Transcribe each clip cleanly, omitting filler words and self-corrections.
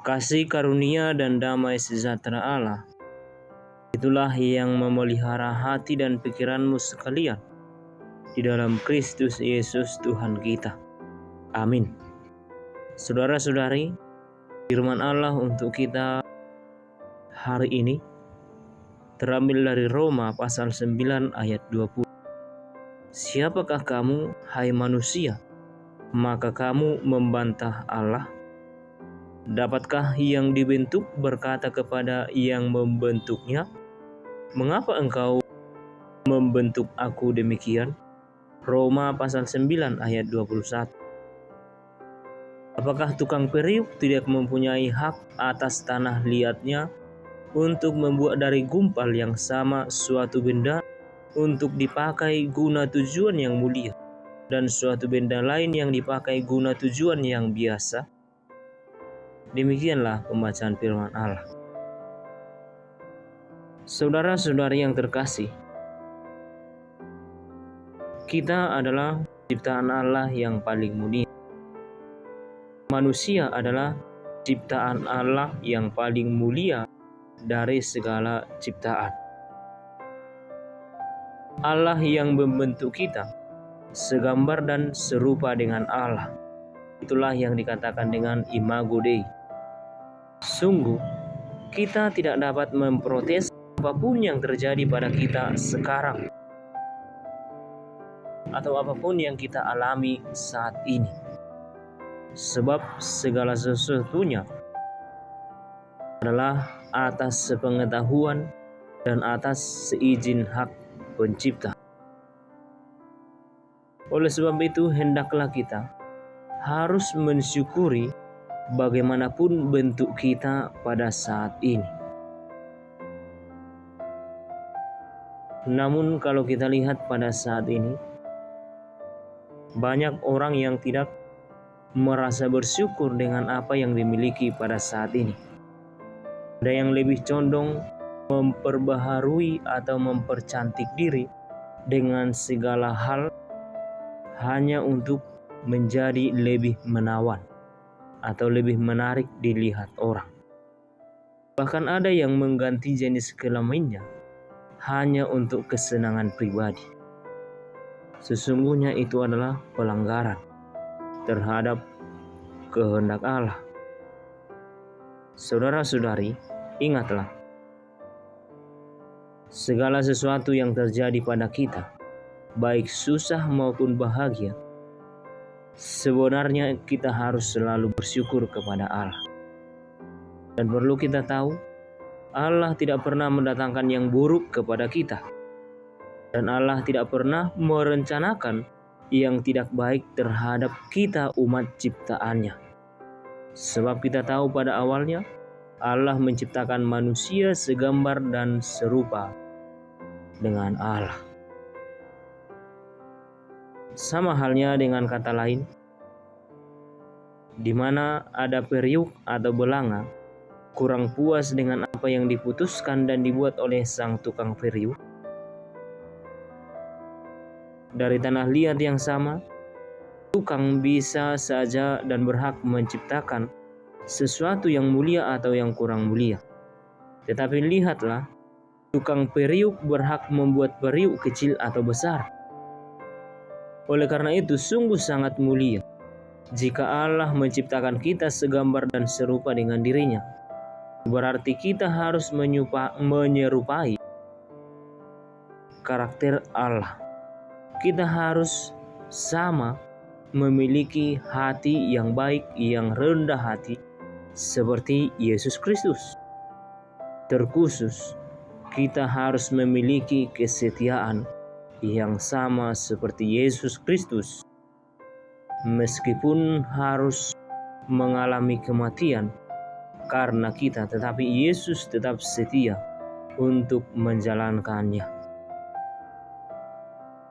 Kasih karunia dan damai sejahtera Allah, itulah yang memelihara hati dan pikiranmu sekalian di dalam Kristus Yesus Tuhan kita. Amin. Saudara-saudari, firman Allah untuk kita hari ini terambil dari Roma pasal 9 ayat 20. Siapakah kamu, hai manusia, maka kamu membantah Allah? Dapatkah yang dibentuk berkata kepada yang membentuknya, mengapa engkau membentuk aku demikian? Roma pasal 9 ayat 21. Apakah tukang periuk tidak mempunyai hak atas tanah liatnya untuk membuat dari gumpal yang sama suatu benda untuk dipakai guna tujuan yang mulia, dan suatu benda lain yang dipakai guna tujuan yang biasa? Demikianlah pembacaan firman Allah. Saudara-saudari yang terkasih, kita adalah ciptaan Allah yang paling mulia. Manusia adalah ciptaan Allah yang paling mulia dari segala ciptaan. Allah yang membentuk kita segambar dan serupa dengan Allah. Itulah yang dikatakan dengan imago Dei. Sungguh, kita tidak dapat memprotes apapun yang terjadi pada kita sekarang atau apapun yang kita alami saat ini, sebab segala sesuatunya adalah atas sepengetahuan dan atas seizin hak pencipta. Oleh sebab itu, hendaklah kita harus mensyukuri bagaimanapun bentuk kita pada saat ini. Namun kalau kita lihat pada saat ini, banyak orang yang tidak merasa bersyukur dengan apa yang dimiliki pada saat ini. Ada yang lebih condong memperbaharui atau mempercantik diri dengan segala hal hanya untuk menjadi lebih menawan atau lebih menarik dilihat orang. Bahkan ada yang mengganti jenis kelaminnya hanya untuk kesenangan pribadi. Sesungguhnya itu adalah pelanggaran terhadap kehendak Allah. Saudara-saudari, ingatlah, segala sesuatu yang terjadi pada kita, baik susah maupun bahagia, sebenarnya kita harus selalu bersyukur kepada Allah. Dan perlu kita tahu, Allah tidak pernah mendatangkan yang buruk kepada kita. Dan Allah tidak pernah merencanakan yang tidak baik terhadap kita umat ciptaannya. Sebab kita tahu pada awalnya, Allah menciptakan manusia segambar dan serupa dengan Allah. Sama halnya dengan kata lain, di mana ada periuk atau belanga, kurang puas dengan apa yang diputuskan dan dibuat oleh sang tukang periuk. Dari tanah liat yang sama, tukang bisa saja dan berhak menciptakan sesuatu yang mulia atau yang kurang mulia. Tetapi lihatlah, tukang periuk berhak membuat periuk kecil atau besar. Oleh karena itu, sungguh sangat mulia jika Allah menciptakan kita segambar dan serupa dengan dirinya. Berarti kita harus menyerupai karakter Allah. Kita harus sama memiliki hati yang baik, yang rendah hati, seperti Yesus Kristus. Terkhusus, kita harus memiliki kesetiaan yang sama seperti Yesus Kristus. Meskipun harus mengalami kematian karena kita, tetapi Yesus tetap setia untuk menjalankannya.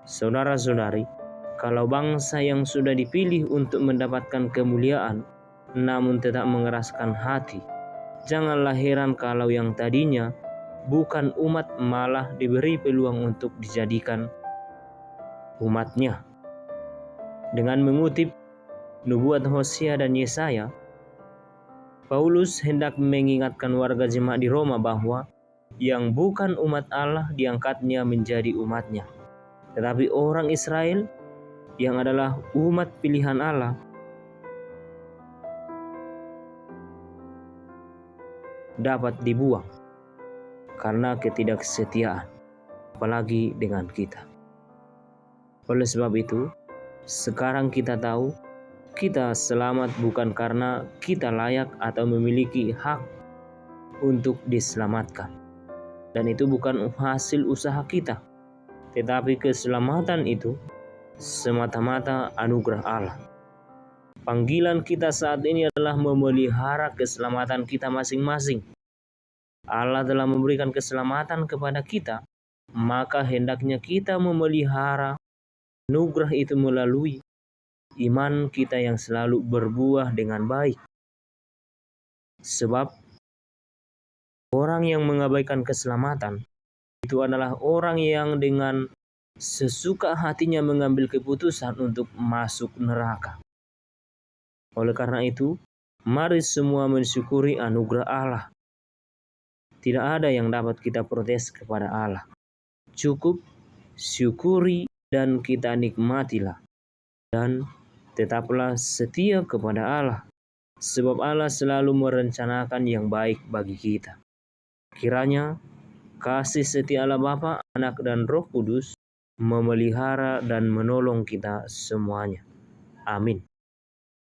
Saudara-saudari, kalau bangsa yang sudah dipilih untuk mendapatkan kemuliaan namun tetap mengeraskan hati, janganlah heran kalau yang tadinya bukan umat malah diberi peluang untuk dijadikan umatnya. Dengan mengutip nubuat Hosea dan Yesaya, Paulus hendak mengingatkan warga jemaat di Roma bahwa yang bukan umat Allah diangkatnya menjadi umatnya, tetapi orang Israel yang adalah umat pilihan Allah dapat dibuang karena ketidaksetiaan, apalagi dengan kita. Oleh sebab itu, sekarang kita tahu kita selamat bukan karena kita layak atau memiliki hak untuk diselamatkan. Dan itu bukan hasil usaha kita, tetapi keselamatan itu semata-mata anugerah Allah. Panggilan kita saat ini adalah memelihara keselamatan kita masing-masing. Allah telah memberikan keselamatan kepada kita, maka hendaknya kita memelihara anugerah itu melalui iman kita yang selalu berbuah dengan baik. Sebab orang yang mengabaikan keselamatan itu adalah orang yang dengan sesuka hatinya mengambil keputusan untuk masuk neraka. Oleh karena itu, mari semua mensyukuri anugerah Allah. Tidak ada yang dapat kita protes kepada Allah. Cukup syukuri dan kita nikmatilah. Dan tetaplah setia kepada Allah, sebab Allah selalu merencanakan yang baik bagi kita. Kiranya kasih setia Allah Bapa, Anak, dan Roh Kudus memelihara dan menolong kita semuanya. Amin.